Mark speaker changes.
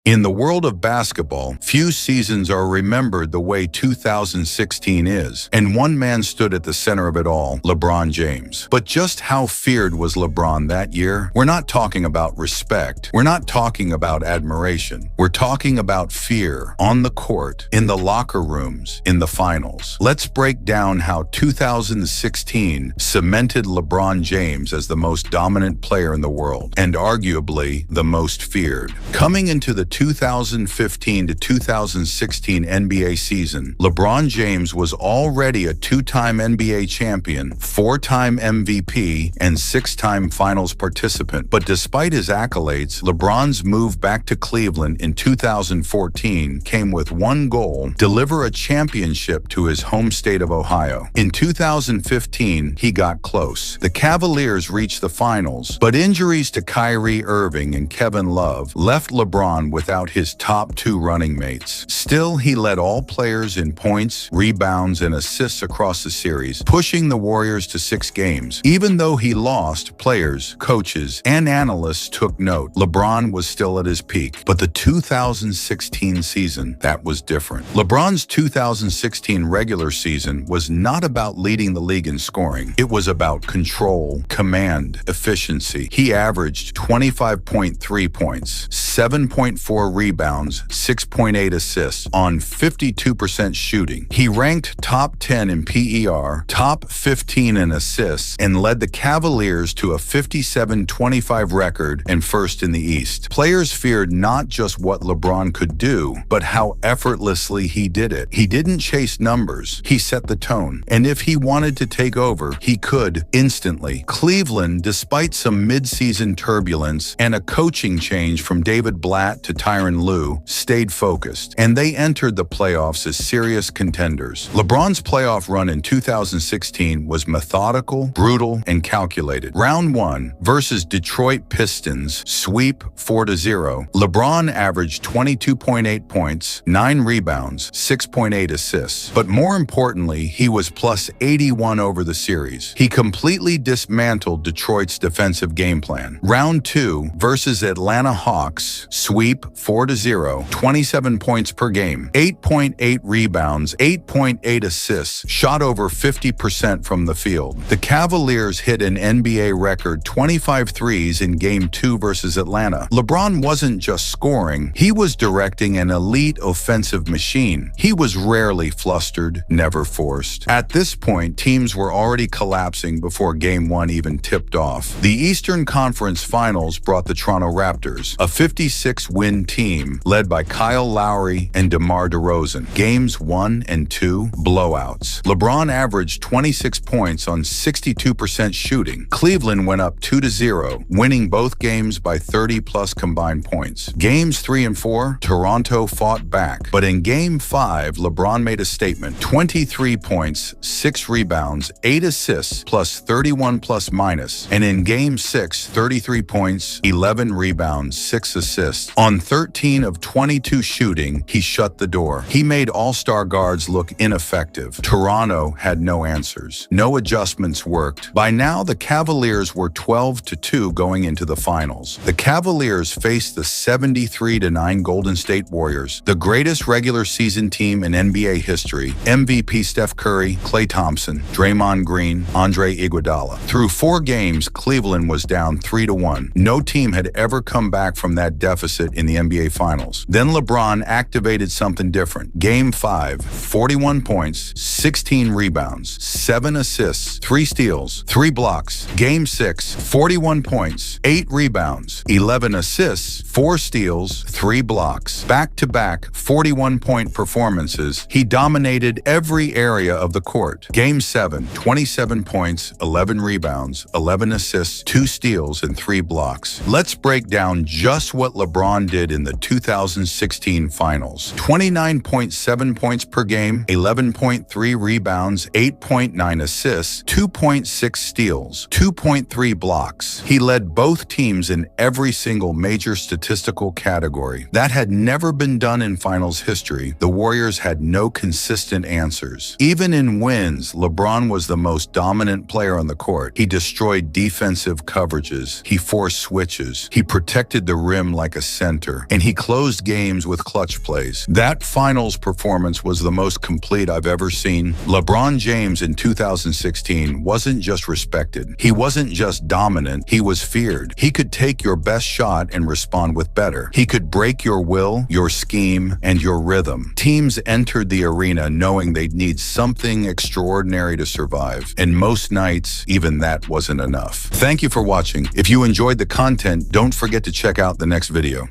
Speaker 1: In the world of basketball, few seasons are remembered the way 2016 is, and one man stood at the center of it all, LeBron James. But just how feared was LeBron that year? We're not talking about respect. We're not talking about admiration. We're talking about fear on the court, in the locker rooms, in the finals. Let's break down how 2016 cemented LeBron James as the most dominant player in the world, and arguably the most feared. Coming into the 2015 to 2016 NBA season, LeBron James was already a two-time NBA champion, four-time MVP, and six-time finals participant. But despite his accolades, LeBron's move back to Cleveland in 2014 came with one goal: deliver a championship to his home state of Ohio. In 2015, he got close. The Cavaliers reached the finals, but injuries to Kyrie Irving and Kevin Love left LeBron without his top two running mates. Still, he led all players in points, rebounds, and assists across the series, pushing the Warriors to 6 games. Even though he lost, players, coaches, and analysts took note. LeBron was still at his peak. But the 2016 season, that was different. LeBron's 2016 regular season was not about leading the league in scoring. It was about control, command, efficiency. He averaged 25.3 points, 7.4 rebounds, 6.8 assists on 52% shooting. He ranked top 10 in PER, top 15 in assists, and led the Cavaliers to a 57-25 record and first in the East. Players feared not just what LeBron could do, but how effortlessly he did it. He didn't chase numbers. He set the tone. And if he wanted to take over, he could instantly. Cleveland, despite some mid-season turbulence and a coaching change from David Blatt to Tyronn Lue, stayed focused, and they entered the playoffs as serious contenders. LeBron's playoff run in 2016 was methodical, brutal, and calculated. Round 1 versus Detroit Pistons, sweep 4-0. LeBron averaged 22.8 points, 9 rebounds, 6.8 assists. But more importantly, he was plus 81 over the series. He completely dismantled Detroit's defensive game plan. Round 2 versus Atlanta Hawks, sweep 4-0, 27 points per game, 8.8 rebounds, 8.8 assists, shot over 50% from the field. The Cavaliers hit an NBA record 25 threes in Game 2 versus Atlanta. LeBron wasn't just scoring, he was directing an elite offensive machine. He was rarely flustered, never forced. At this point, teams were already collapsing before Game 1 even tipped off. The Eastern Conference Finals brought the Toronto Raptors, a 56-win team led by Kyle Lowry and DeMar DeRozan. Games 1 and 2, blowouts. LeBron averaged 26 points on 62% shooting. Cleveland went up 2-0, winning both games by 30-plus combined points. Games 3 and 4, Toronto fought back. But in Game 5, LeBron made a statement. 23 points, 6 rebounds, 8 assists, plus 31 plus minus. And in Game 6, 33 points, 11 rebounds, 6 assists. On 13 of 22 shooting, he shut the door. He made all-star guards look ineffective. Toronto had no answers. No adjustments worked. By now, the Cavaliers were 12-2 going into the finals. The Cavaliers faced the 73-9 Golden State Warriors, the greatest regular season team in NBA history. MVP Steph Curry, Klay Thompson, Draymond Green, Andre Iguodala. Through 4 games, Cleveland was down 3-1. No team had ever come back from that deficit in the NBA Finals. Then LeBron activated something different. Game 5, 41 points, 16 rebounds, 7 assists, 3 steals, 3 blocks. Game 6, 41 points, 8 rebounds, 11 assists, 4 steals, 3 blocks. Back-to-back 41-point performances, he dominated every area of the court. Game 7, 27 points, 11 rebounds, 11 assists, 2 steals, and 3 blocks. Let's break down just what LeBron did in the 2016 Finals. 29.7 points per game, 11.3 rebounds, 8.9 assists, 2.6 steals, 2.3 blocks. He led both teams in every single major statistical category. That had never been done in Finals history. The Warriors had no consistent answers. Even in wins, LeBron was the most dominant player on the court. He destroyed defensive coverages. He forced switches. He protected the rim like a center. pressure, and he closed games with clutch plays. That finals performance was the most complete I've ever seen. LeBron James in 2016 wasn't just respected. He wasn't just dominant, he was feared. He could take your best shot and respond with better. He could break your will, your scheme, and your rhythm. Teams entered the arena knowing they'd need something extraordinary to survive, and most nights, even that wasn't enough. Thank you for watching. If you enjoyed the content, don't forget to check out the next video.